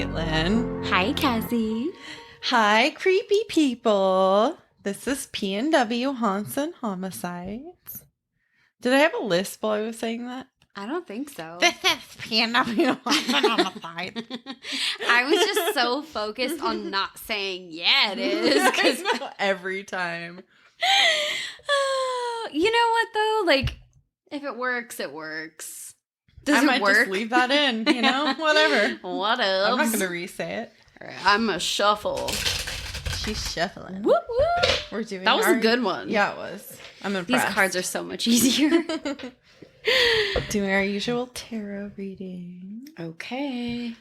Caitlin. Hi, Cassie. Hi, creepy people. This is P&W Haunts and Homicides. Did I have a lisp while I was saying that? I don't think so. This is P&W Haunts and Homicides. I was just so focused on not saying, yeah, it is. Because every time. You know what, though? Like, if it works, it works. Does I might it work? just leave that in, you know? Whatever. What else? I'm not going to re-say it. All right, I'm a shuffle. She's shuffling. Whoop, whoop. We're doing That was a good one. Yeah, it was. I'm impressed. These cards are so much easier. Doing our usual tarot reading. Okay.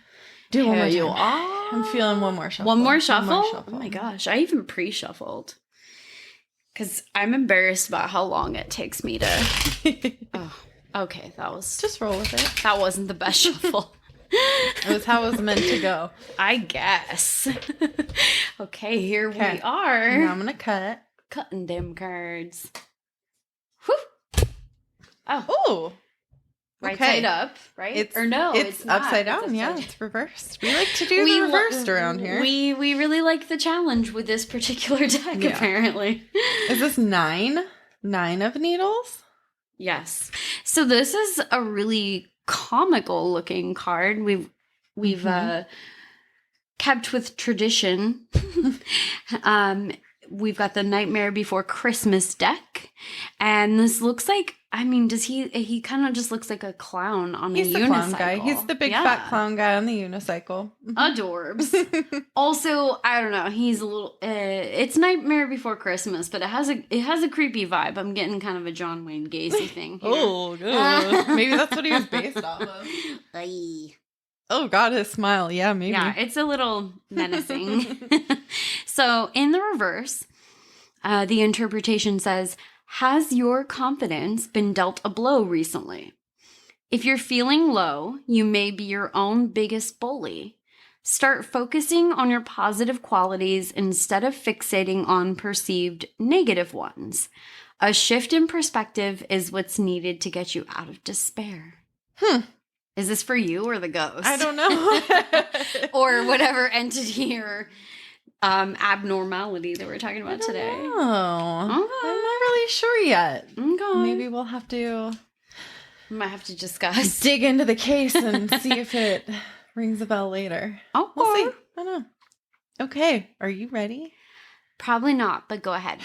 Do one Here more you time. are. I'm feeling one more shuffle. One more shuffle? Oh my gosh, I even pre-shuffled. Because I'm embarrassed about how long it takes me to... Oh, okay, that was... Just roll with it. That wasn't the best shuffle. It was how it was meant to go. I guess. Okay, here we are. Now I'm going to cut. Cutting them cards. Whew. Oh. Ooh. Right side up, right? It's not. upside down. It's Yeah, upside it's reversed. We like to do the reversed around here. We really like the challenge with this particular deck, apparently. Is this 9? 9 of needles? Yes. So this is a really comical looking card. We've kept with tradition. We've got the Nightmare Before Christmas deck. And this looks like, I mean, he kind of just looks like a clown on a unicycle. He's the clown guy. He's the big fat clown guy on the unicycle. Adorbs. Also, I don't know. He's a little, it's Nightmare Before Christmas, but it has a creepy vibe. I'm getting kind of a John Wayne Gacy thing here. Oh, good. Maybe that's what he was based off of. Oh, God, his smile. Yeah, maybe. Yeah, it's a little menacing. So, in the reverse, the interpretation says, has your confidence been dealt a blow recently? If you're feeling low, you may be your own biggest bully. Start focusing on your positive qualities instead of fixating on perceived negative ones. A shift in perspective is what's needed to get you out of despair. Is this for you or the ghost? I don't know. Or whatever entity or abnormality that we're talking about today. Oh, I'm not really sure yet. Okay. Maybe we'll have to... Might have to discuss. dig into the case and see if it rings a bell later. Oh, we'll see. I don't know. Okay, are you ready? Probably not, but go ahead.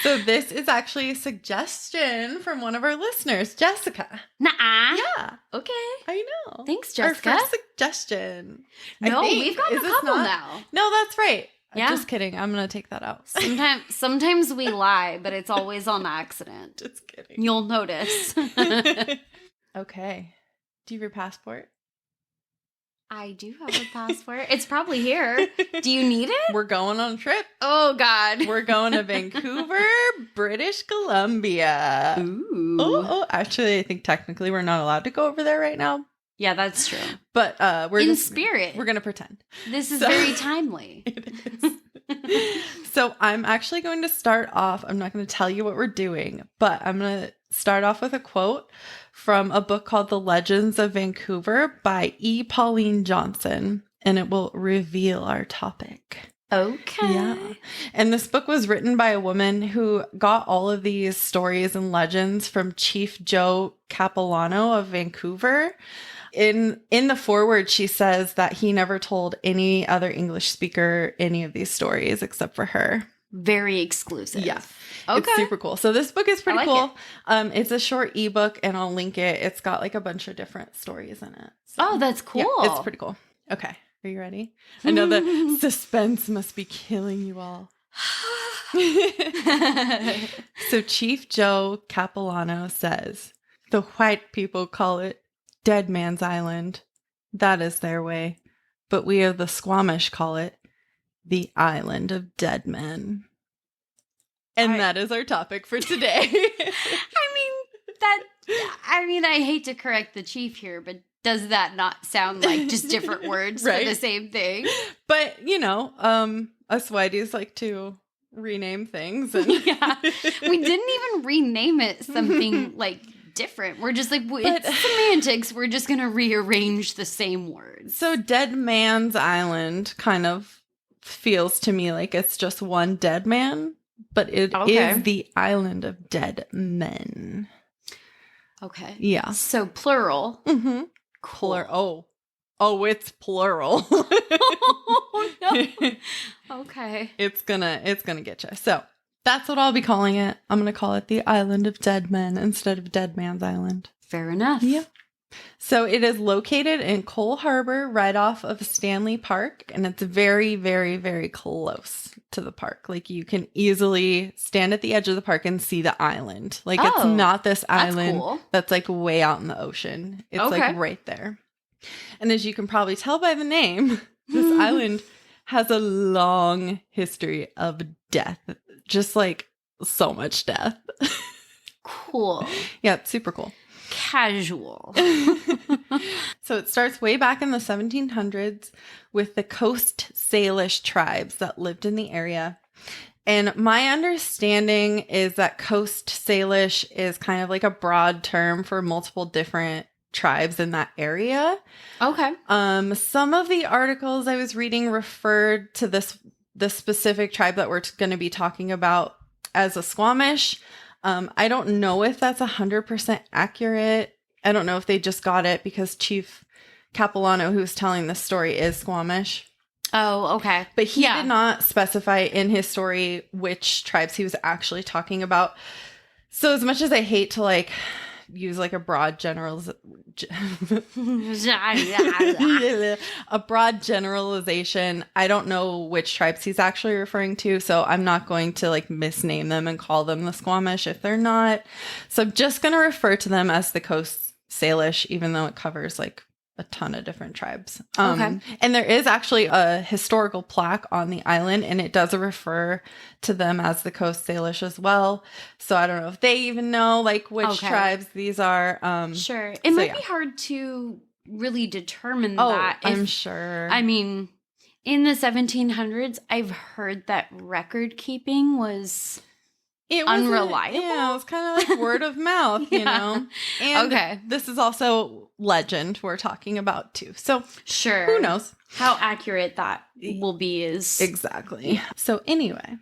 So this is actually a suggestion from one of our listeners, Jessica. Nuh-uh. Yeah. Okay. I know. Thanks, Jessica. Our first suggestion. No, we've got a couple now. No, that's right. Yeah. Just kidding. I'm going to take that out. Sometimes we lie, but it's always on accident. Just kidding. You'll notice. Okay. Do you have your passport? I do have a passport. It's probably here. Do you need it? We're going on a trip. Oh, God. We're going to Vancouver, British Columbia. Ooh. Oh, actually, I think technically we're not allowed to go over there right now. Yeah, that's true. But we're in spirit. We're going to pretend. This is very timely. It is. So I'm actually going to start off. I'm not going to tell you what we're doing, but I'm going to start off with a quote from a book called The Legends of Vancouver by E. Pauline Johnson, and it will reveal our topic. Okay. Yeah. And this book was written by a woman who got all of these stories and legends from Chief Joe Capilano of Vancouver. In the foreword, she says that he never told any other English speaker any of these stories except for her. Very exclusive. Yeah. Okay. It's super cool. So this book is pretty cool. It. It's a short ebook, and I'll link it. It's got like a bunch of different stories in it. So, oh, that's cool. Yeah, it's pretty cool. Okay. Are you ready? I know the suspense must be killing you all. So Chief Joe Capilano says, the white people call it Deadman's Island. That is their way. But we of the Squamish call it the Island of Deadmen. And that is our topic for today. I hate to correct the chief here, but does that not sound like just different words Right? for the same thing? But, us whiteys like to rename things. And Yeah. We didn't even rename it something like different. We're just like, it's semantics. We're just going to rearrange the same words. So Deadman's Island kind of feels to me like it's just one dead man, but it is the island of dead men. Okay. Yeah. So plural. Mm-hmm. Cool. Oh, it's plural. Oh, no. Okay. It's gonna get you. So that's what I'll be calling it. I'm gonna call it the Island of Dead Men instead of Dead Man's Island. Fair enough. Yeah. So it is located in Cole Harbor, right off of Stanley Park, and it's very, very, very close to the park. Like you can easily stand at the edge of the park and see the island. Like it's not this island that's like way out in the ocean. It's like right there. And as you can probably tell by the name, this island has a long history of death. Just like so much death. Cool. Yeah, it's super cool. Casual. So it starts way back in the 1700s with the Coast Salish tribes that lived in the area. And my understanding is that Coast Salish is kind of like a broad term for multiple different tribes in that area. Okay. Some of the articles I was reading referred to the specific tribe that we're going to be talking about as a Squamish. I don't know if that's 100% accurate. I don't know if they just got it because Chief Capilano, who's telling this story, is Squamish. Oh, okay. But he did not specify in his story which tribes he was actually talking about. So as much as I hate to like use like a broad generalization, I don't know which tribes he's actually referring to, so I'm not going to like misname them and call them the Squamish if they're not. So I'm just going to refer to them as the Coast Salish, even though it covers like a ton of different tribes. And there is actually a historical plaque on the island, and it does refer to them as the Coast Salish as well. So I don't know if they even know like which tribes these are. Sure. It might be hard to really determine that. I'm sure. I mean, in the 1700s, I've heard that record keeping was unreliable. Yeah, it was kind of like word of mouth, you know? And this is also legend we're talking about too. So sure. Who knows? How accurate that will be is... Exactly. So anyway,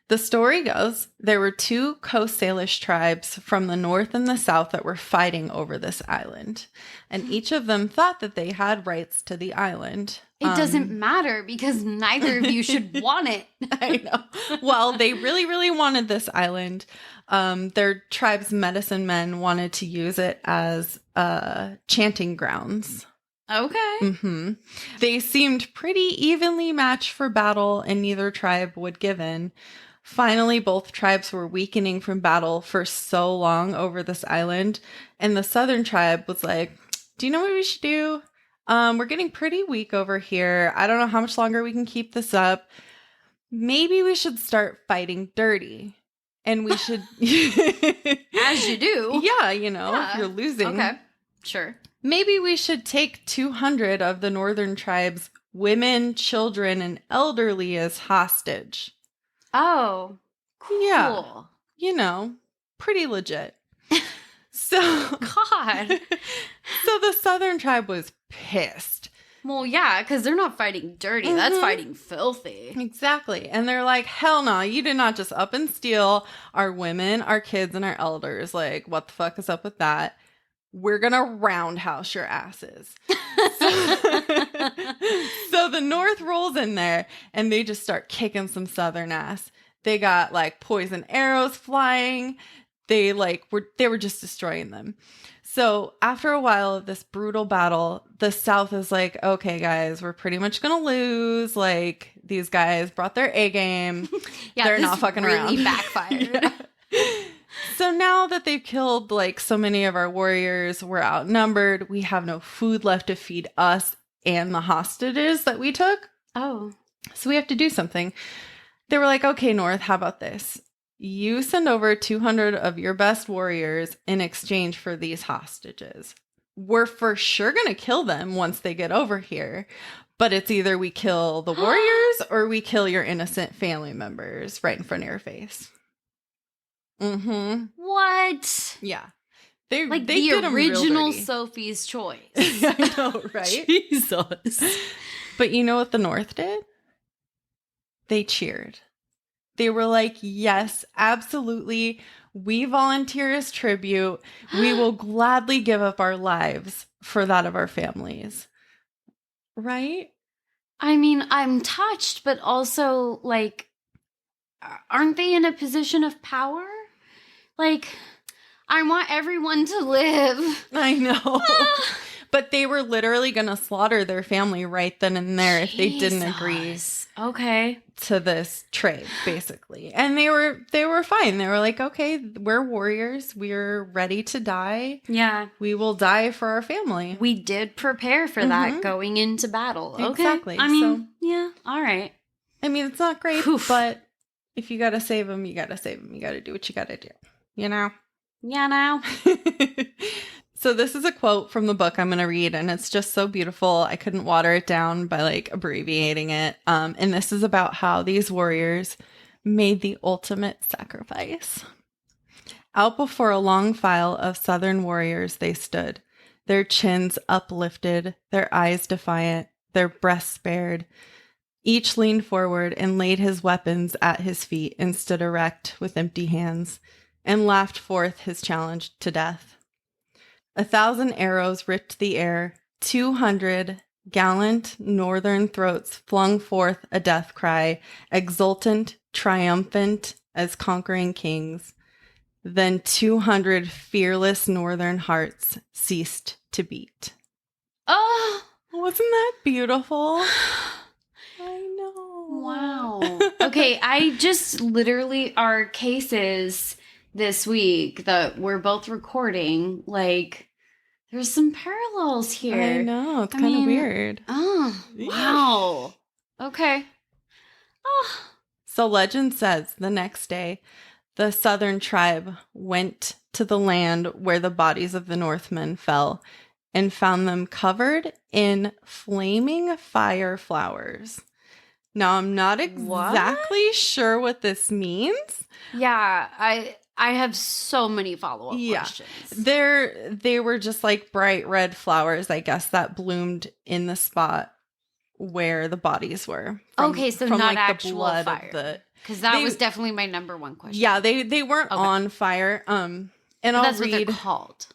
the story goes, there were two Coast Salish tribes from the north and the south that were fighting over this island. And each of them thought that they had rights to the island. It doesn't matter because neither of you should want it. I know. Well, they really, really wanted this island. Their tribe's medicine men wanted to use it as chanting grounds. Okay. Mm-hmm. They seemed pretty evenly matched for battle, and neither tribe would give in. Finally, both tribes were weakening from battle for so long over this island, and the southern tribe was like, do you know what we should do? We're getting pretty weak over here. I don't know how much longer we can keep this up. Maybe we should start fighting dirty. And we should... As you do. Yeah, you know, if you're losing. Okay, sure. Maybe we should take 200 of the northern tribes, women, children, and elderly as hostage. Oh, cool. Yeah. You know, pretty legit. So... God. So the southern tribe was pissed. Well, yeah, because they're not fighting dirty. Mm-hmm. That's fighting filthy. Exactly. And they're like, hell no, you did not just up and steal our women, our kids, and our elders. Like, what the fuck is up with that? We're going to roundhouse your asses. So the North rolls in there and they just start kicking some Southern ass. They got like poison arrows flying. They were just destroying them. So after a while of this brutal battle, the South is like, okay, guys, we're pretty much going to lose. Like, these guys brought their A game. Yeah, they're not fucking around. Really backfired. Yeah. So now that they've killed like so many of our warriors, we're outnumbered. We have no food left to feed us and the hostages that we took. Oh. So we have to do something. They were like, okay, North, how about this? You send over 200 of your best warriors in exchange for these hostages. We're for sure going to kill them once they get over here. But it's either we kill the warriors or we kill your innocent family members right in front of your face. Mm-hmm. What? Yeah. They Like they the did 'em real original dirty. Sophie's Choice. I know, right? Jesus. But you know what the North did? They cheered. They were like, yes, absolutely. We volunteer as tribute. We will gladly give up our lives for that of our families. Right? I mean, I'm touched, but also, like, aren't they in a position of power? Like, I want everyone to live. I know. But they were literally going to slaughter their family right then and there if they didn't agree Jesus. Okay. to this trade, basically. And they were fine. They were like, okay, we're warriors. We're ready to die. Yeah. We will die for our family. We did prepare for that going into battle. Okay. Exactly. I mean, yeah. All right. I mean, it's not great, Oof. but if you got to save them, you got to save them. You got to do what you got to do. You know? Yeah, now. So this is a quote from the book I'm going to read, and it's just so beautiful. I couldn't water it down by like abbreviating it. And this is about how these warriors made the ultimate sacrifice. Out before a long file of Southern warriors they stood, their chins uplifted, their eyes defiant, their breasts bared. Each leaned forward and laid his weapons at his feet and stood erect with empty hands and laughed forth his challenge to death. 1,000 arrows ripped the air. 200 gallant northern throats flung forth a death cry, exultant, triumphant as conquering kings. Then 200 fearless northern hearts ceased to beat. Oh, Wasn't that beautiful? I know. wow. Okay, I just literally, our cases this week that we're both recording, like, there's some parallels here. I know. It's I kind of mean, weird. Oh, wow. Okay. Oh. So legend says the next day, the Southern tribe went to the land where the bodies of the Northmen fell and found them covered in flaming fire flowers. Now, I'm not exactly sure what this means. Yeah, I have so many follow-up questions. They were just like bright red flowers, I guess, that bloomed in the spot where the bodies were. Okay, so not like, actual the blood fire. Because that was definitely my number one question. Yeah, they weren't on fire. And but I'll that's read. what they're called.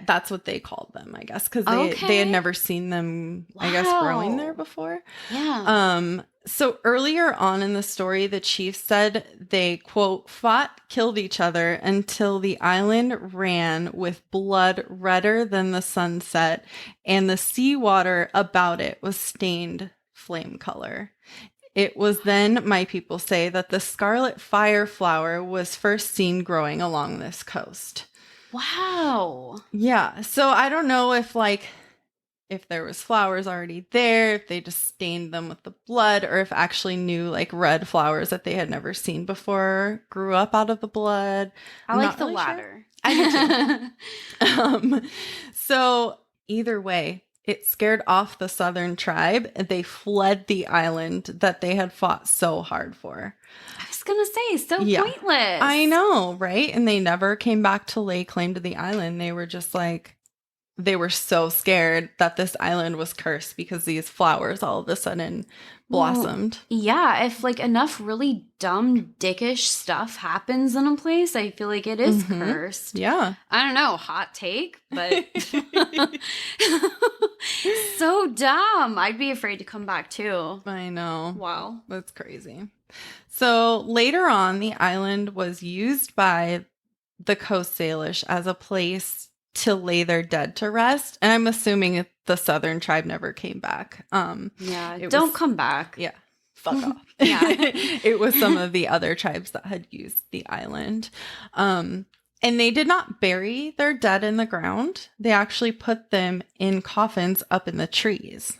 That's what they called them, I guess, because they had never seen them, I guess, growing there before. Yeah. So earlier on in the story, the chief said they, quote, fought, killed each other until the island ran with blood redder than the sunset, and the seawater about it was stained flame color. It was then, my people say, that the scarlet fire flower was first seen growing along this coast. Wow. Yeah. So I don't know if there was flowers already there, if they just stained them with the blood, or if actually new like red flowers that they had never seen before grew up out of the blood. I like the latter. Sure. I do too. So either way, it scared off the Southern tribe, and they fled the island that they had fought so hard for. I was going to say, so pointless. I know, right? And they never came back to lay claim to the island. They were just like, they were so scared that this island was cursed because these flowers all of a sudden blossomed. Well, yeah, if like enough really dumb, dickish stuff happens in a place, I feel like it is cursed. Yeah. I don't know, hot take, but so dumb. I'd be afraid to come back too. I know. Wow. That's crazy. So later on, the island was used by the Coast Salish as a place to lay their dead to rest. And I'm assuming the Southern tribe never came back. Don't come back. Yeah. Fuck off. Yeah. It was some of the other tribes that had used the island. And they did not bury their dead in the ground. They actually put them in coffins up in the trees.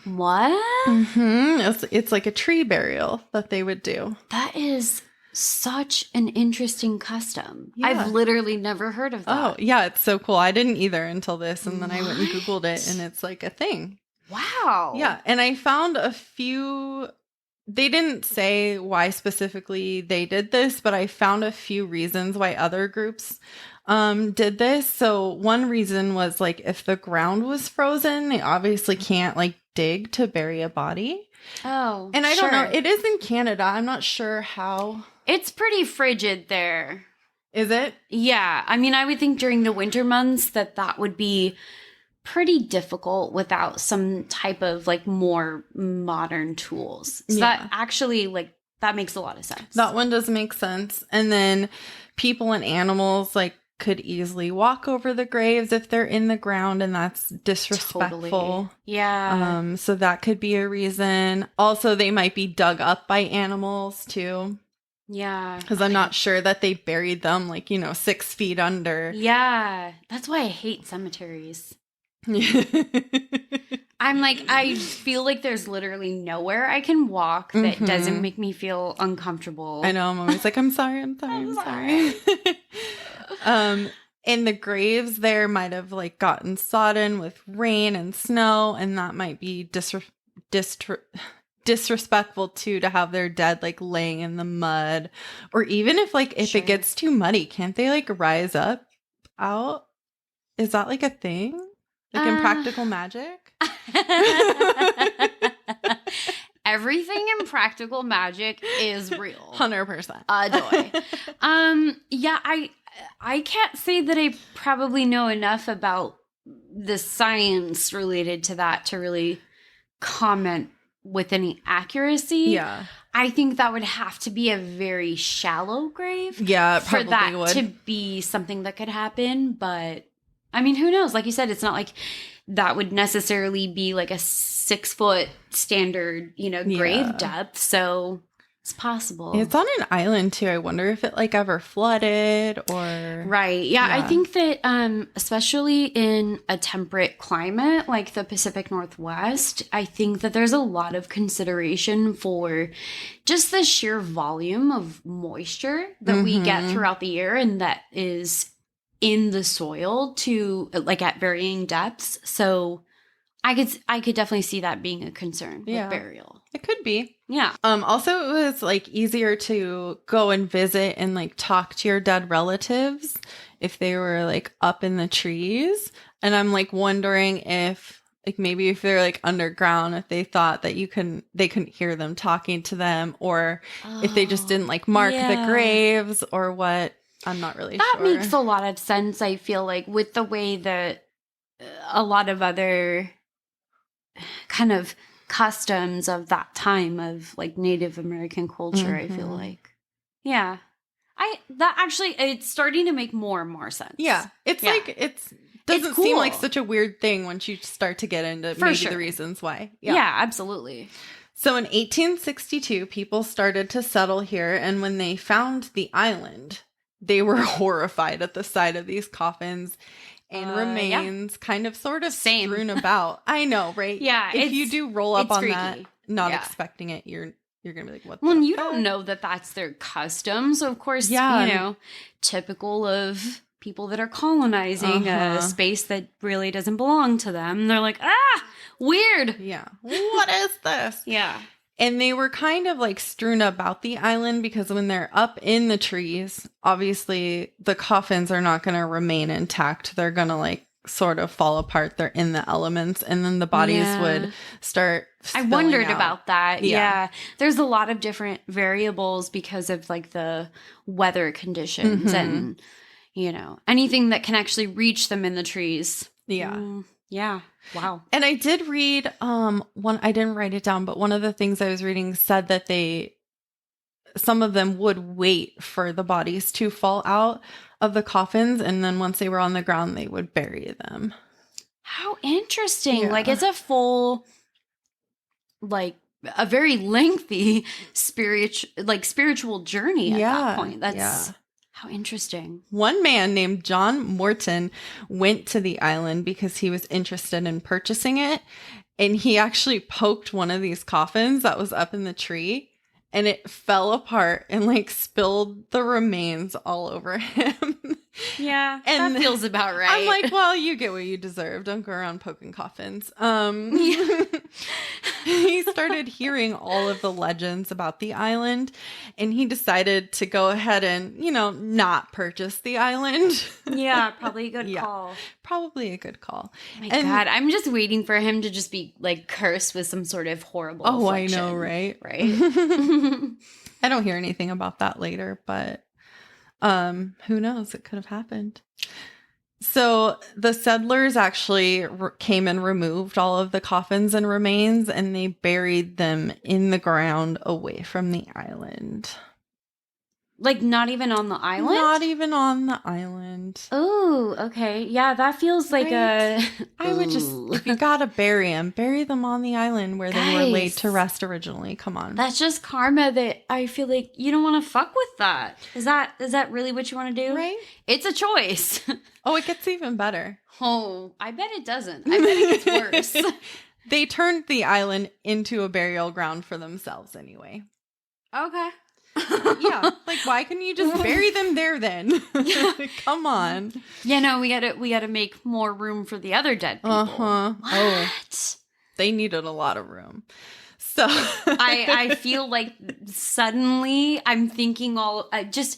What? It's like a tree burial that they would do. That is such an interesting custom. Yeah. I've literally never heard of that. Oh, yeah, it's so cool. I didn't either until this, and then I went and Googled it, and it's like a thing. Wow. Yeah, and I found a few they didn't say why specifically they did this, but I found a few reasons why other groups did this. So one reason was like if the ground was frozen, they obviously can't like dig to bury a body. Oh, And I don't know. sure. It is in Canada. I'm not sure how. It's pretty frigid there. Is it? Yeah. I mean, I would think during the winter months that would be pretty difficult without some type of like more modern tools. So Yeah. that actually like that makes a lot of sense. That one does make sense. And then people and animals like could easily walk over the graves if they're in the ground, and that's disrespectful. Totally. Yeah. So that could be a reason. Also, they might be dug up by animals too. Yeah. Because I'm not sure that they buried them like, 6 feet under. Yeah. That's why I hate cemeteries. I'm like, I feel like there's literally nowhere I can walk that doesn't make me feel uncomfortable. I know. I'm always like, I'm sorry. I'm sorry. And the graves there might have like gotten sodden with rain and snow, and that might be disrespectful too, to have their dead like laying in the mud. Or even if Sure. it gets too muddy, can't they like rise up out? Is that like a thing? Like in Practical Magic? Everything in Practical Magic is real. 100%. Adoy. Yeah, I can't say that I probably know enough about the science related to that to really comment with any accuracy. Yeah. I think that would have to be a very shallow grave. Yeah, it for probably that would. to be something that could happen. But I mean, who knows? Like you said, it's not like that would necessarily be like a 6-foot standard, grave depth. So it's possible. It's on an island too. I wonder if it like ever flooded or Right. Yeah. I think that especially in a temperate climate like the Pacific Northwest, I think that there's a lot of consideration for just the sheer volume of moisture that we get throughout the year, and that is in the soil to like at varying depths. So I could definitely see that being a concern with burial. It could be. Yeah. Also, it was like easier to go and visit and like talk to your dead relatives if they were like up in the trees. And I'm like wondering if like maybe if they're like underground, if they thought that they couldn't hear them talking to them, or if they just didn't like mark the graves or what. I'm not really sure. That makes a lot of sense. I feel like with the way that a lot of other kind of customs of that time of like Native American culture, I feel like. Yeah. It's starting to make more and more sense. Yeah. It's like, doesn't cool. seem like such a weird thing once you start to get into the reasons why. Yeah, absolutely. So in 1862, people started to settle here, and when they found the island, they were horrified at the sight of these coffins and remains kind of sort of strewn about. I know, right? Yeah. If you do roll up on freaky. that, not expecting it, you're going to be like, what the Well, you fuck? don't know that that's their custom. So, of course, typical of people that are colonizing a space that really doesn't belong to them. They're like, weird. Yeah. What is this? Yeah. And they were kind of like strewn about the island because when they're up in the trees, obviously the coffins are not going to remain intact. They're going to like sort of fall apart. They're in the elements, and then the bodies would start I wondered out. about that. Yeah. There's a lot of different variables because of like the weather conditions and, anything that can actually reach them in the trees. Yeah. Yeah. Wow. And I did read I didn't write it down, but one of the things I was reading said that some of them would wait for the bodies to fall out of the coffins, and then once they were on the ground, they would bury them. How interesting. Yeah. Like it's a full, like a very lengthy spiritual journey at that point. That's how interesting. One man named John Morton went to the island because he was interested in purchasing it. And he actually poked one of these coffins that was up in the tree, and it fell apart and like spilled the remains all over him. Yeah, and that feels about right. I'm like, well, you get what you deserve. Don't go around poking coffins. he started hearing all of the legends about the island, and he decided to go ahead and, not purchase the island. Yeah, probably a good Yeah. call. Probably a good call. Oh my God, I'm just waiting for him to just be like cursed with some sort of horrible affliction. I know, right? Right? I don't hear anything about that later, but who knows? It could have happened. So the settlers actually came and removed all of the coffins and remains, and they buried them in the ground away from the island. Like not even on the island? Not even on the island. Oh, okay. Yeah, that feels like Right? I would just, if you gotta bury them on the island where they were laid to rest originally. Come on. That's just karma that I feel like you don't want to fuck with that. Is that really what you want to do? Right? It's a choice. Oh, it gets even better. Oh, I bet it doesn't. I bet it gets worse. They turned the island into a burial ground for themselves anyway. Okay. Yeah, like why couldn't you just bury them there then? Come on. Yeah, no, we gotta make more room for the other dead people. Uh-huh. What? Oh, they needed a lot of room. So I feel like suddenly I'm thinking just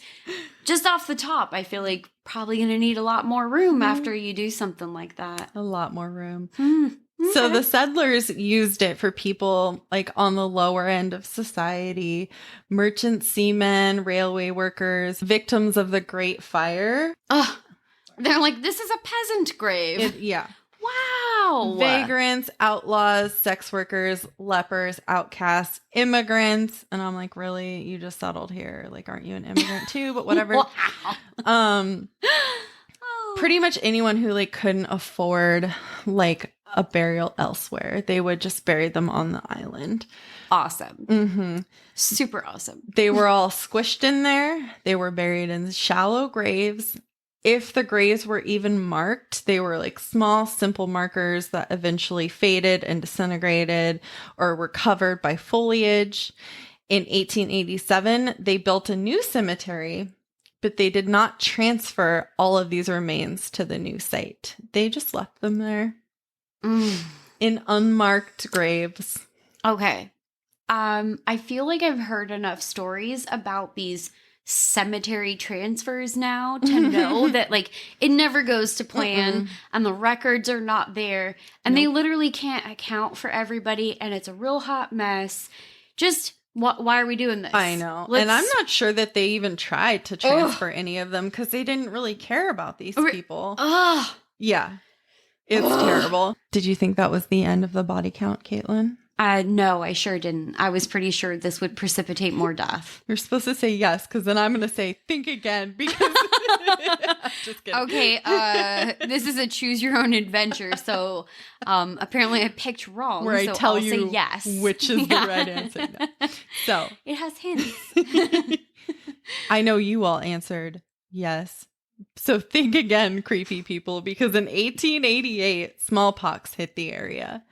off the top, I feel like probably gonna need a lot more room after you do something like that. a lot more room. Okay. So the settlers used it for people like on the lower end of society, merchant seamen, railway workers, victims of the Great Fire. Ugh. They're like, this is a peasant grave. Yeah. Wow. Vagrants, outlaws, sex workers, lepers, outcasts, immigrants. And I'm like, really? You just settled here? Like, aren't you an immigrant too? But whatever. Wow. Pretty much anyone who like couldn't afford like a burial elsewhere, they would just bury them on the island. Awesome. Mm-hmm. Super awesome. They were all squished in there. They were buried in shallow graves. If the graves were even marked, they were like small, simple markers that eventually faded and disintegrated or were covered by foliage. In 1887, they built a new cemetery, but they did not transfer all of these remains to the new site. They just left them there in unmarked graves. Okay. I feel like I've heard enough stories about these cemetery transfers now to know that like it never goes to plan and the records are not there and they literally can't account for everybody and it's a real hot mess. Just why are we doing this? I know. And I'm not sure that they even tried to transfer any of them because they didn't really care about these people. Ugh. Yeah. It's terrible. Did you think that was the end of the body count, Caitlin? No, I sure didn't. I was pretty sure this would precipitate more death. You're supposed to say yes, because then I'm going to say think again, because... Just kidding. Okay, this is a choose your own adventure, so apparently I picked wrong. Where I so tell I'll you say yes. which is the right answer. No. So it has hints. I know you all answered yes. So think again, creepy people, because in 1888, smallpox hit the area.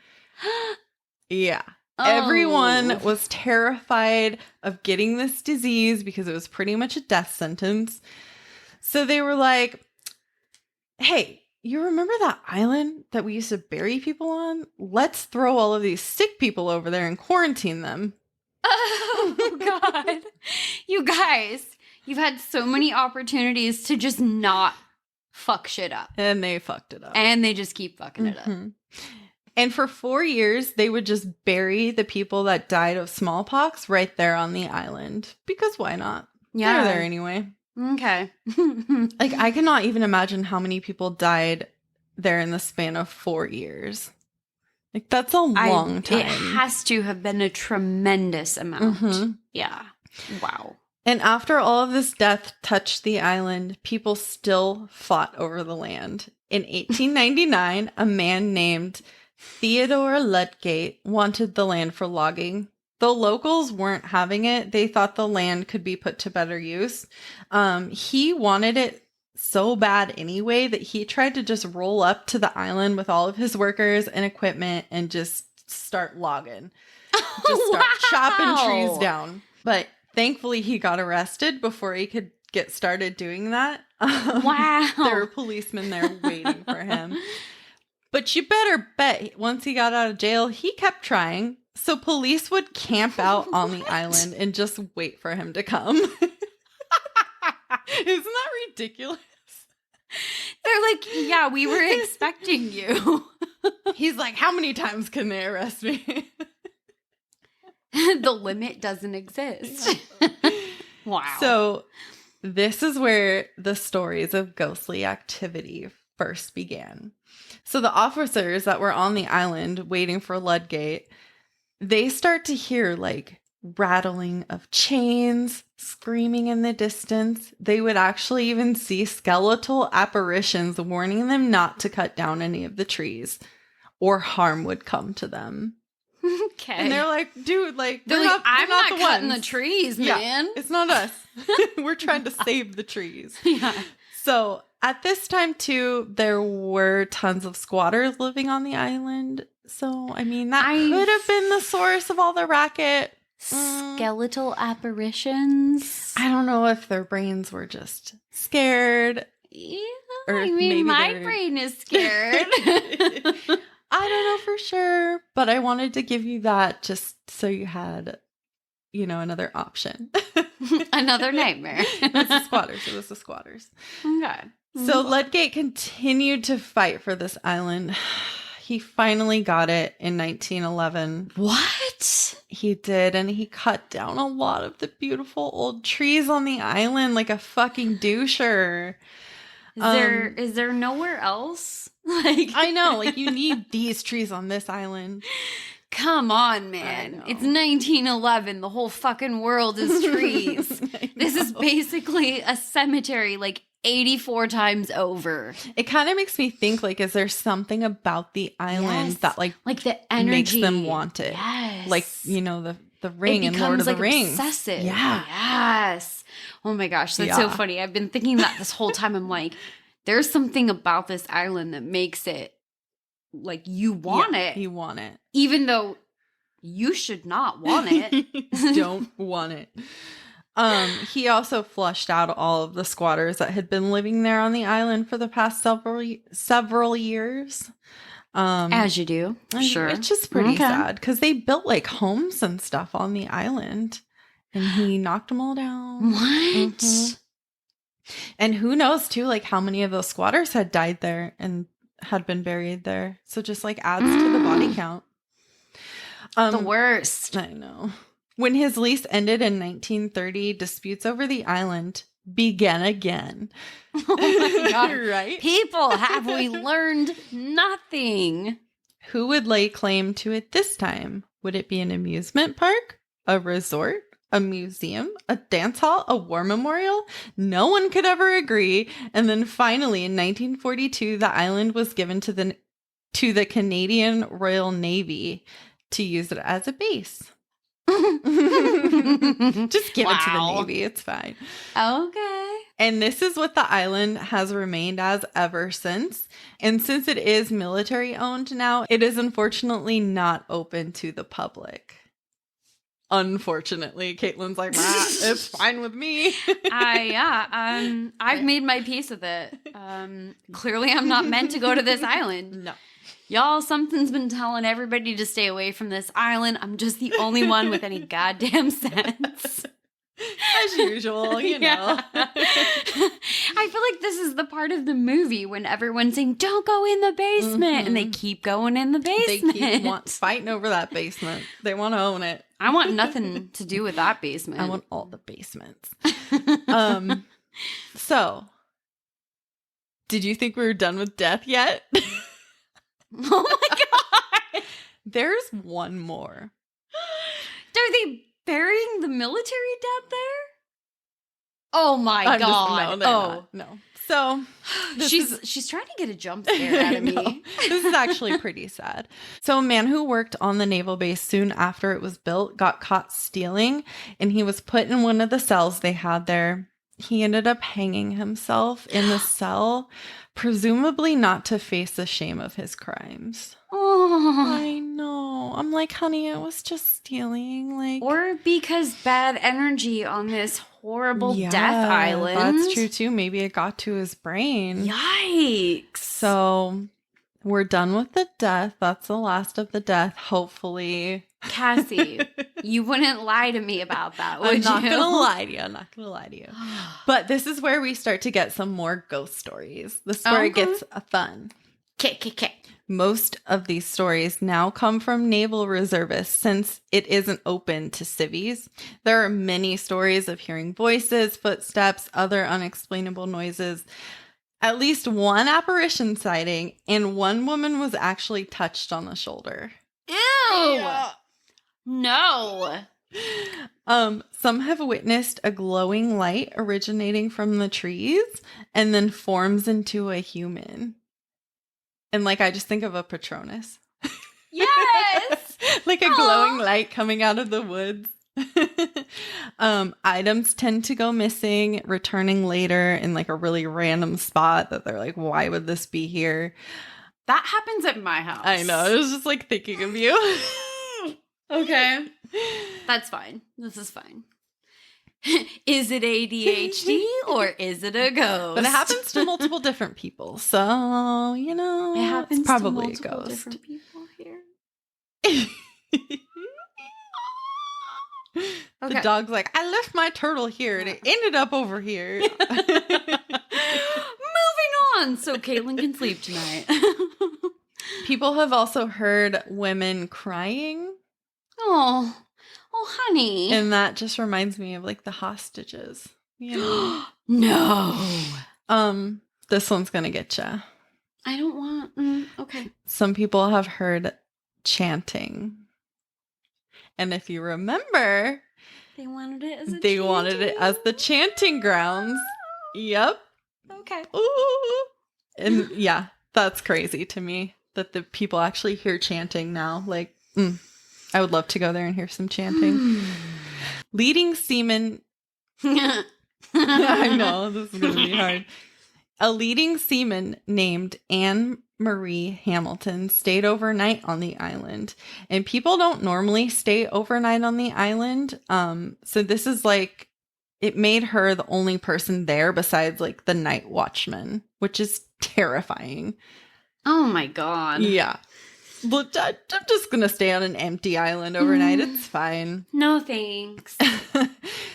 Yeah. Oh. Everyone was terrified of getting this disease because it was pretty much a death sentence. So they were like, hey, you remember that island that we used to bury people on? Let's throw all of these sick people over there and quarantine them. Oh, God. You guys, you've had so many opportunities to just not fuck shit up. And they fucked it up. And they just keep fucking it up. And for 4 years, they would just bury the people that died of smallpox right there on the island. Because why not? Yeah. They're there anyway. Okay. Like, I cannot even imagine how many people died there in the span of 4 years. Like, that's a long time. It has to have been a tremendous amount. Yeah. Wow. And after all of this death touched the island, people still fought over the land. In 1899, a man named Theodore Ludgate wanted the land for logging. Though locals weren't having it, they thought the land could be put to better use. He wanted it so bad anyway that he tried to just roll up to the island with all of his workers and equipment and just start logging. Just start chopping trees down. But thankfully, he got arrested before he could get started doing that. Wow. There were policemen there waiting for him. But you better bet once he got out of jail, he kept trying. So police would camp out on the island and just wait for him to come. Isn't that ridiculous? They're like, yeah, we were expecting you. He's like, how many times can they arrest me? The limit doesn't exist. Wow. So this is where the stories of ghostly activity first began. So the officers that were on the island waiting for Ludgate, they start to hear like rattling of chains, screaming in the distance. They would actually even see skeletal apparitions warning them not to cut down any of the trees or harm would come to them. Okay. And they're like, dude, like, they're like, I'm not cutting the trees, man. Yeah, it's not us. We're trying to save the trees. Yeah. So at this time, too, there were tons of squatters living on the island. So, I mean, that could have been the source of all the racket. Skeletal apparitions. I don't know if their brains were just scared. Yeah, or I mean, maybe my they're- brain is scared. I don't know for sure, but I wanted to give you that just so you had, you know, another option. Another nightmare. It was the squatters. It was the squatters. Okay. So Ludgate continued to fight for this island. He finally got it in 1911. What? He did, and he cut down a lot of the beautiful old trees on the island like a fucking doucher. Is there nowhere else? Like, I know, like you need these trees on this island. come on, man. It's 1911. The whole fucking world is trees. This is basically a cemetery like 84 times over. It kind of makes me think, like, is there something about the island that like the energy makes them want it? Yes. Like, you know, the ring it and Lord of the becomes, Rings. obsessive. Yeah. Yes. Oh my gosh, that's so funny. I've been thinking that this whole time. I'm like, there's something about this island that makes it like you want it. You want it. Even though you should not want it. Don't want it. He also flushed out all of the squatters that had been living there on the island for the past several years. As you do. Sure. It's just pretty sad because they built like homes and stuff on the island and he knocked them all down. What? Mm-hmm. And who knows too, like how many of those squatters had died there and had been buried there. So just like adds to the body count. The worst. I know. When his lease ended in 1930, disputes over the island began again. Oh my God. Right? People, have we learned nothing? Who would lay claim to it this time? Would it be an amusement park? A resort? A museum? A dance hall? A war memorial? No one could ever agree. And then finally, in 1942, the island was given to the Canadian Royal Navy to use it as a base. Just give it to the Navy. It's fine. Okay. And this is what the island has remained as ever since. And since it is military owned now, it is unfortunately not open to the public. Unfortunately, Caitlin's like, it's fine with me. I've made my peace with it. Clearly, I'm not meant to go to this island. No. Y'all, something's been telling everybody to stay away from this island. I'm just the only one with any goddamn sense. As usual, you know. I feel like this is the part of the movie when everyone's saying, don't go in the basement. And they keep going in the basement. They keep fighting over that basement. They want to own it. I want nothing to do with that basement. I want all the basements. So, did you think we were done with death yet? Oh my God. There's one more. Are they burying the military dead there? Oh my God. No. So she's trying to get a jump scare out of me. This is actually pretty sad. So a man who worked on the naval base soon after it was built got caught stealing, and he was put in one of the cells they had there. He ended up hanging himself in the cell, presumably not to face the shame of his crimes. Oh, I know. I'm like, honey, it was just stealing. Like, or because bad energy on this horrible death island. That's true too. Maybe it got to his brain. Yikes. So We're done with the death. That's the last of the death, hopefully. Cassie, you wouldn't lie to me about that, would I'm not you? going to lie to you. I'm not going to lie to you. But this is where we start to get some more ghost stories. This is where it gets fun. Okay. Most of these stories now come from naval reservists since it isn't open to civvies. There are many stories of hearing voices, footsteps, other unexplainable noises. At least one apparition sighting, and one woman was actually touched on the shoulder. Ew! Yeah. No! Some have witnessed a glowing light originating from the trees and then forms into a human. And like, I just think of a Patronus. Yes! Like a glowing light coming out of the woods. Items tend to go missing, returning later in like a really random spot that they're like, why would this be here? That happens at my house. I know. I was just like thinking of you. Okay. That's fine. This is fine. Is it ADHD or is it a ghost? But it happens to multiple different people. So, you know, It happens it's probably to a multiple ghost. different people here. Okay. The dog's like, I left my turtle here and it ended up over here. Moving on so Caitlin can sleep tonight. People have also heard women crying. Oh, honey. And that just reminds me of like the hostages. You know? No. This one's gonna get you. I don't want. Okay. Some people have heard chanting. And if you remember, They wanted it as the chanting grounds. Yep. Okay. Ooh. And yeah, that's crazy to me that the people actually hear chanting now. Like, I would love to go there and hear some chanting. Leading seaman. I know, this is going to be hard. A leading seaman named Anne Marie Hamilton stayed overnight on the island. And people don't normally stay overnight on the island. So this is like, it made her the only person there besides like the night watchman, which is terrifying. Oh my God. Yeah. Look, I'm just going to stay on an empty island overnight. It's fine. No thanks.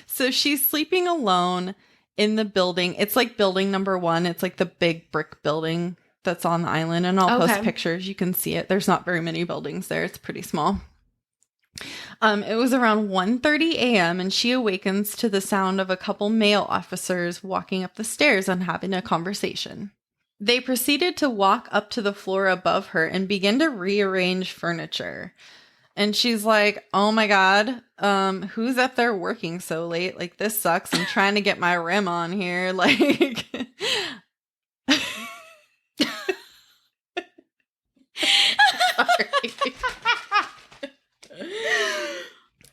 So she's sleeping alone in the building. It's like building number 1. It's like the big brick building that's on the island. And I'll post pictures. You can see it. There's not very many buildings there. It's pretty small. It was around 1:30 a.m. and she awakens to the sound of a couple male officers walking up the stairs and having a conversation. They proceeded to walk up to the floor above her and begin to rearrange furniture. And she's like, oh my God, who's up there working so late? Like, this sucks. I'm trying to get my REM on here. Like, sorry.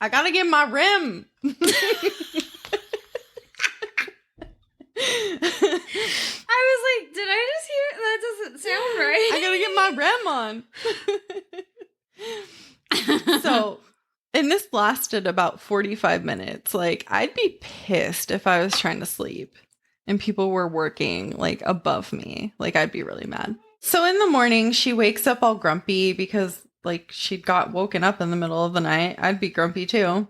I gotta get my REM. I was like, did I just hear? That doesn't sound right. I gotta get my REM on. So, and this lasted about 45 minutes. Like, I'd be pissed if I was trying to sleep and people were working like above me. Like, I'd be really mad. So in the morning, she wakes up all grumpy because like she got woken up in the middle of the night. I'd be grumpy too.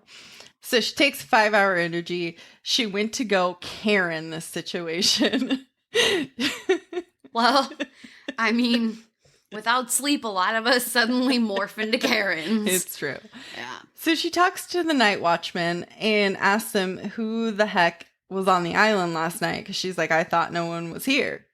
So she takes 5-hour energy. She went to go Karen this situation. Well, I mean, without sleep, a lot of us suddenly morph into Karens. It's true. Yeah. So she talks to the night watchman and asks him who the heck was on the island last night. Because she's like, I thought no one was here.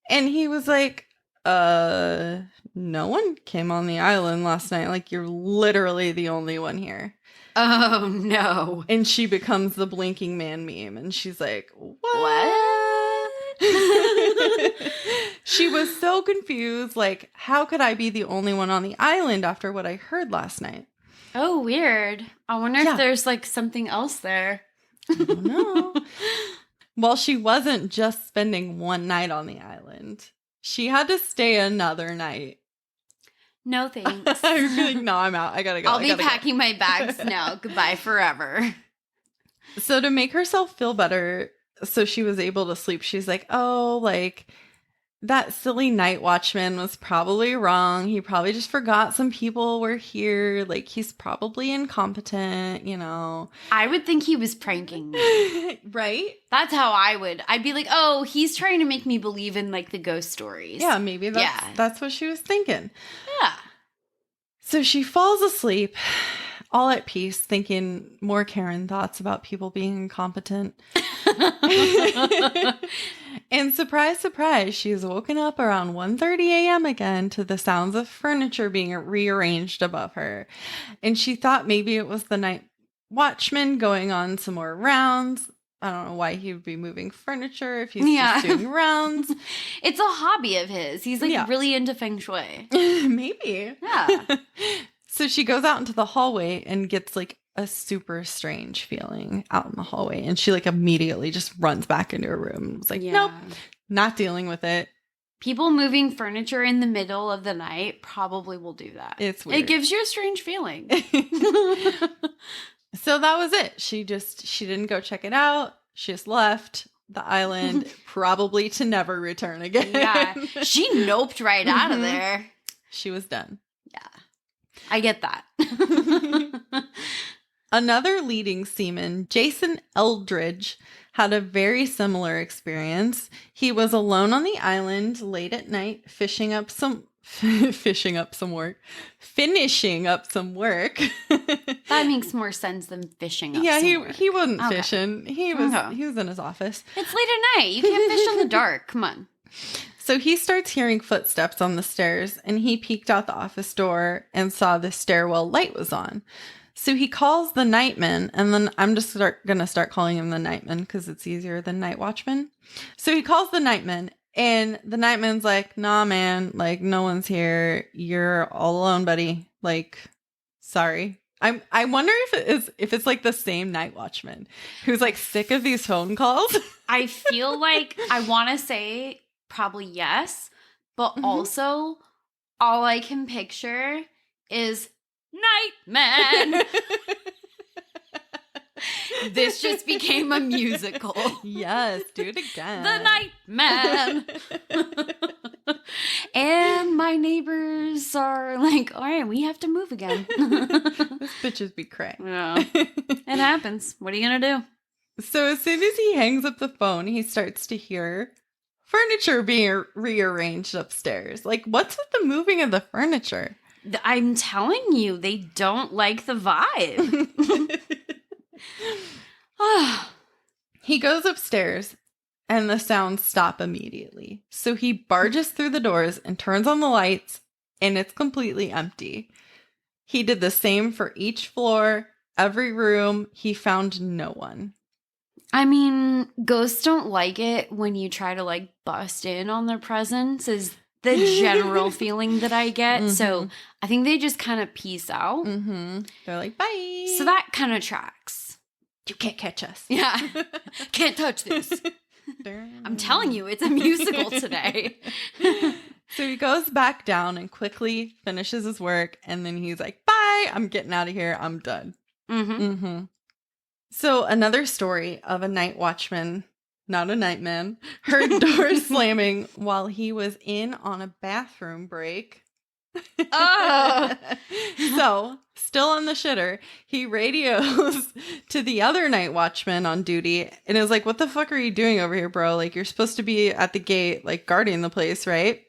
And he was like, no one came on the island last night. Like, you're literally the only one here. Oh, no. And she becomes the blinking man meme. And she's like, What? She was so confused. Like, how could I be the only one on the island after what I heard last night? Oh, weird. I wonder if there's like something else there. I don't know. Well, she wasn't just spending one night on the island. She had to stay another night. No thanks. I'm like, no, I'm out. I gotta go. I'll be packing my bags now. Goodbye forever. So to make herself feel better, so she was able to sleep, she's like, oh, like, that silly night watchman was probably wrong. He probably just forgot some people were here. Like, he's probably incompetent, you know. I would think he was pranking me. Right? That's how I'd be like, oh, he's trying to make me believe in like the ghost stories. Yeah, maybe that's what she was thinking. Yeah. So she falls asleep, all at peace, thinking more Karen thoughts about people being incompetent. And surprise, surprise, she's woken up around 1:30 a.m. again to the sounds of furniture being rearranged above her. And she thought maybe it was the night watchman going on some more rounds. I don't know why he would be moving furniture if he's just doing rounds. It's a hobby of his. He's like really into feng shui. Maybe. Yeah. So she goes out into the hallway and gets like a super strange feeling out in the hallway. And she like immediately just runs back into her room. It's like, nope, not dealing with it. People moving furniture in the middle of the night probably will do that. It's weird. It gives you a strange feeling. So that was it. She didn't go check it out. She just left the island, probably to never return again. Yeah. She noped right out of there. She was done. Yeah. I get that. Another leading seaman, Jason Eldridge, had a very similar experience. He was alone on the island late at night, finishing up some work. That makes more sense than fishing up yeah, some work. he wasn't fishing. He was in his office. It's late at night. You can't fish in the dark. Come on. So he starts hearing footsteps on the stairs, and he peeked out the office door and saw the stairwell light was on. So he calls the nightman, and then I'm just going to start calling him the nightman because it's easier than night watchman. So he calls the nightman, and the nightman's like, nah, man, like, no one's here. You're all alone, buddy. Like, sorry. I wonder if it's like the same night watchman who's like sick of these phone calls. I feel like I want to say probably yes, but also all I can picture is Nightman. This just became a musical. Yes, do it again. The Nightman. And my neighbors are like, all right, we have to move again. This bitches be cray. Yeah. It happens. What are you going to do? So as soon as he hangs up the phone, he starts to hear furniture being rearranged upstairs. Like, what's with the moving of the furniture? I'm telling you, they don't like the vibe. He goes upstairs and the sounds stop immediately. So he barges through the doors and turns on the lights, and it's completely empty. He did the same for each floor, every room. He found no one. I mean, ghosts don't like it when you try to like bust in on their presence is the general feeling that I get. Mm-hmm. So I think they just kind of peace out. Mm-hmm. They're like, bye. So that kind of tracks. You can't catch us. Yeah. Can't touch this. I'm telling you, it's a musical today. So he goes back down and quickly finishes his work. And then he's like, bye, I'm getting out of here. I'm done. Mm-hmm. Mm-hmm. So another story of a night watchman, not a nightman, heard doors slamming while he was in on a bathroom break. Oh. So, still on the shitter, he radios to the other night watchman on duty and is like, what the fuck are you doing over here, bro? Like, you're supposed to be at the gate, like, guarding the place, right?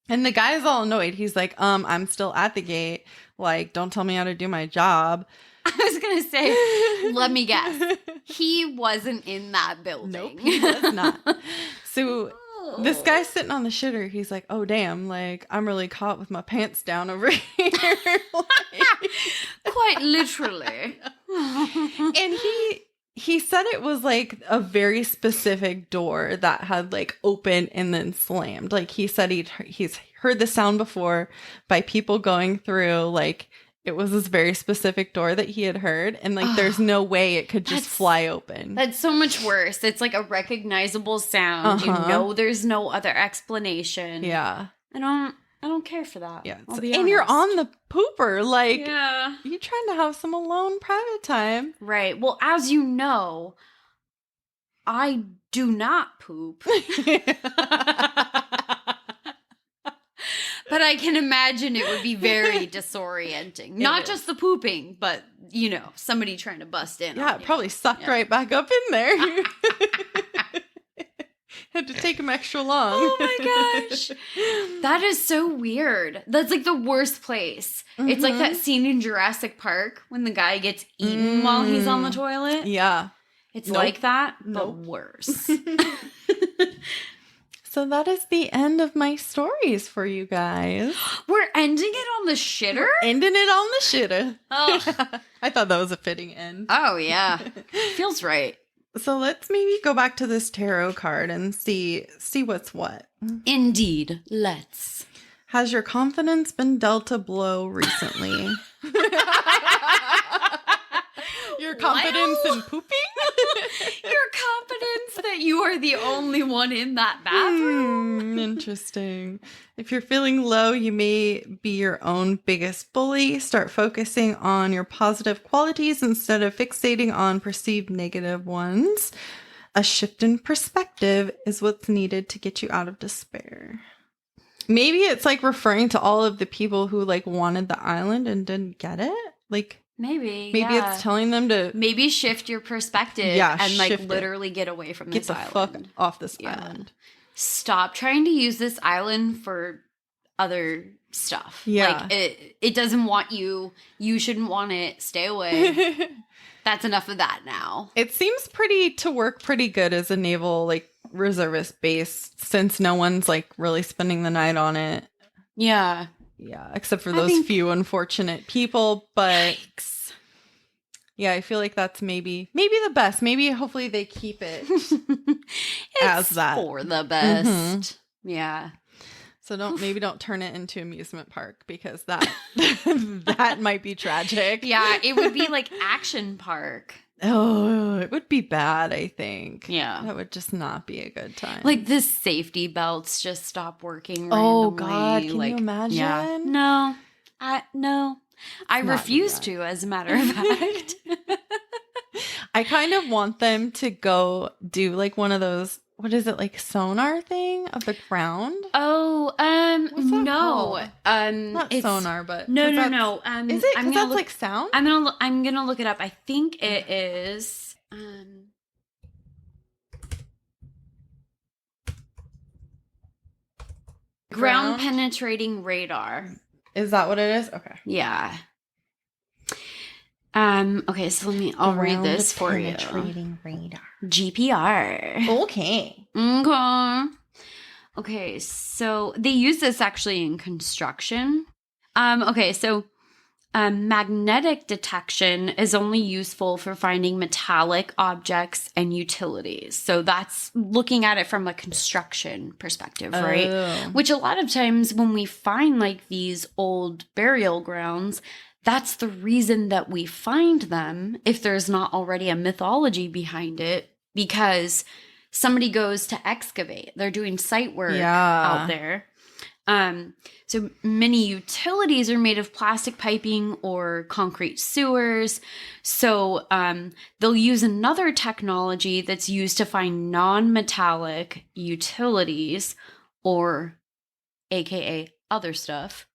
And the guy's all annoyed. He's like, I'm still at the gate. Like, don't tell me how to do my job. I was going to say, let me guess. He wasn't in that building. Nope, he was not. So this guy's sitting on the shitter. He's like, oh, damn. Like, I'm really caught with my pants down over here. Quite literally. And he said it was like a very specific door that had like opened and then slammed. Like he said he's heard the sound before by people going through. Like it was this very specific door that he had heard, and like there's no way it could just fly open. That's so much worse. It's like a recognizable sound. You know, there's no other explanation. Yeah, I don't care for that. Yeah, and you're on the pooper. Like, yeah, you trying to have some alone private time, right? Well, as you know, I do not poop. I can imagine it would be very disorienting. Not just the pooping, but, you know, somebody trying to bust in. Yeah, on it probably sucked right back up in there. Had to take him extra long. Oh my gosh. That is so weird. That's like the worst place. Mm-hmm. It's like that scene in Jurassic Park when the guy gets eaten while he's on the toilet. Yeah. It's like that, but worse. So that is the end of my stories for you guys. We're ending it on the shitter? We're ending it on the shitter. Oh. I thought that was a fitting end. Oh, yeah. Feels right. So let's maybe go back to this tarot card and see what's what. Indeed. Let's. Has your confidence been dealt a blow recently? Your confidence in pooping? Your confidence that you are the only one in that bathroom? Interesting. If you're feeling low, you may be your own biggest bully. Start focusing on your positive qualities instead of fixating on perceived negative ones. A shift in perspective is what's needed to get you out of despair. Maybe it's like referring to all of the people who like wanted the island and didn't get it. Like maybe it's telling them to maybe shift your perspective and like literally get away from this island. Get the fuck off this island. Stop trying to use this island for other stuff. Yeah. Like it doesn't want you. You shouldn't want it. Stay away. That's enough of that now. It seems to work pretty good as a naval like reservist base since no one's like really spending the night on it. Yeah. Yeah, except for those few unfortunate people, but yikes. Yeah, I feel like that's maybe the best. Maybe hopefully they keep it as that for the best. Mm-hmm. Yeah. So don't turn it into amusement park because that that might be tragic. Yeah, it would be like action park. Oh, it would be bad, I think. Yeah. That would just not be a good time. Like the safety belts just stop working randomly. Oh, God. Can you imagine? Yeah. No. I refuse to, as a matter of fact. I kind of want them to go do like one of those, what is it, like sonar thing of the ground? Oh, no. Not sonar, but no. Is it? Because that's like sound. I'm gonna look it up. I think it is. Ground penetrating radar. Is that what it is? Okay. Yeah. Okay, so I'll read this for you. Penetrating radar. GPR. Okay. Okay, so they use this actually in construction. Magnetic detection is only useful for finding metallic objects and utilities. So that's looking at it from a construction perspective, right? Oh. Which a lot of times when we find like these old burial grounds, that's the reason that we find them, if there's not already a mythology behind it, because somebody goes to excavate. They're doing site work out there. So many utilities are made of plastic piping or concrete sewers. So they'll use another technology that's used to find non-metallic utilities, or AKA other stuff.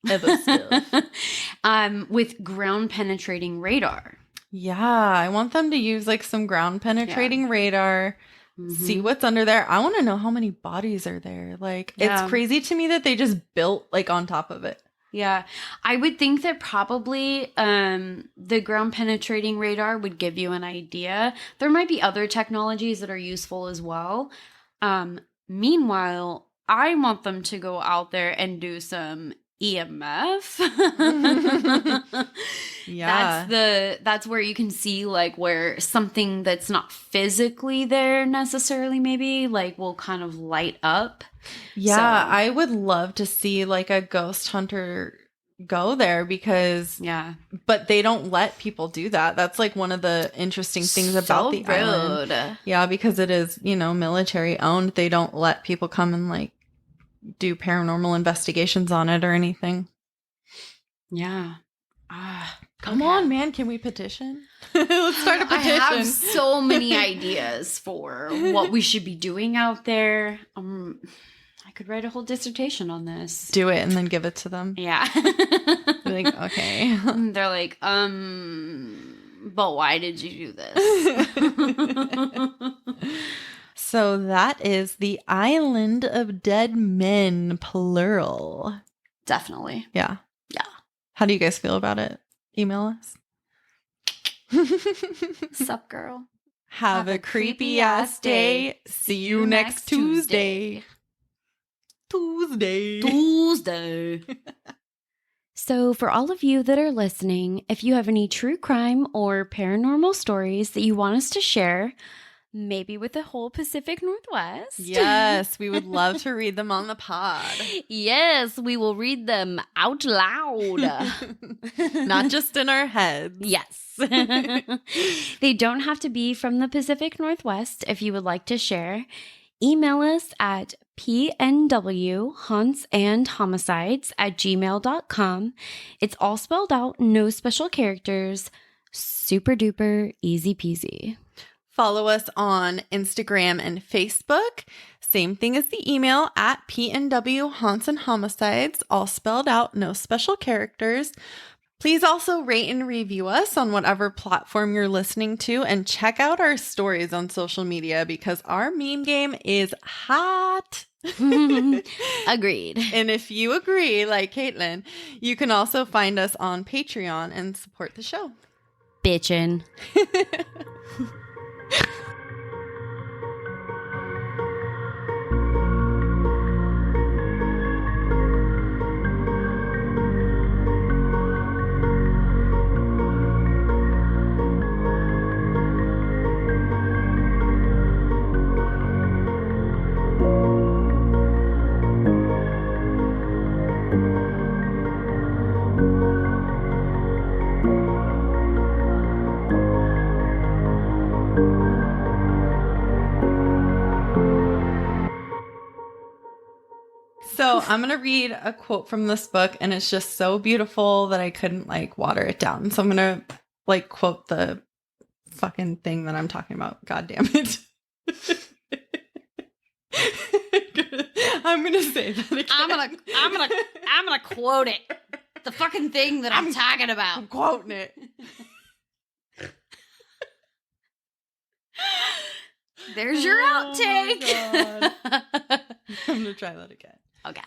With ground penetrating radar. Yeah, I want them to use like some ground penetrating radar. Mm-hmm. See what's under there. I want to know how many bodies are there. Like, it's crazy to me that they just built like on top of it. Yeah. I would think that probably the ground penetrating radar would give you an idea. There might be other technologies that are useful as well. Meanwhile, I want them to go out there and do some EMF. Yeah. That's where you can see like where something that's not physically there necessarily maybe like will kind of light up. Yeah, so I would love to see like a ghost hunter go there because but they don't let people do that. That's like one of the interesting things about the island. Yeah, because it is, military owned. They don't let people come and like do paranormal investigations on it or anything. Yeah. Come on, man. Can we petition? Let's start a petition. I have so many ideas for what we should be doing out there. I could write a whole dissertation on this. Do it and then give it to them. Yeah. Be like, okay. They're like, but why did you do this? So that is the Island of Dead Men, plural. Definitely. Yeah. Yeah. How do you guys feel about it? Email us. Sup, girl? Have a creepy ass day. See you next Tuesday. Tuesday. So, for all of you that are listening, if you have any true crime or paranormal stories that you want us to share, maybe with the whole Pacific Northwest. Yes, we would love to read them on the pod. Yes, we will read them out loud. Not just in our heads. Yes. They don't have to be from the Pacific Northwest if you would like to share. Email us at pnwhauntsandhomicides@gmail.com. It's all spelled out, no special characters. Super duper easy peasy. Follow us on Instagram and Facebook. Same thing as the email at pnwhauntsandhomicides, all spelled out, no special characters. Please also rate and review us on whatever platform you're listening to, and check out our stories on social media because our meme game is hot. Agreed. And if you agree, like Caitlin, you can also find us on Patreon and support the show. Bitchin'. So I'm going to read a quote from this book, and it's just so beautiful that I couldn't water it down. So I'm going to quote the fucking thing that I'm talking about. God damn it. I'm going to say that again. I'm gonna quote it. The fucking thing that I'm talking about. I'm quoting it. There's your outtake. Oh, I'm going to try that again. Okay.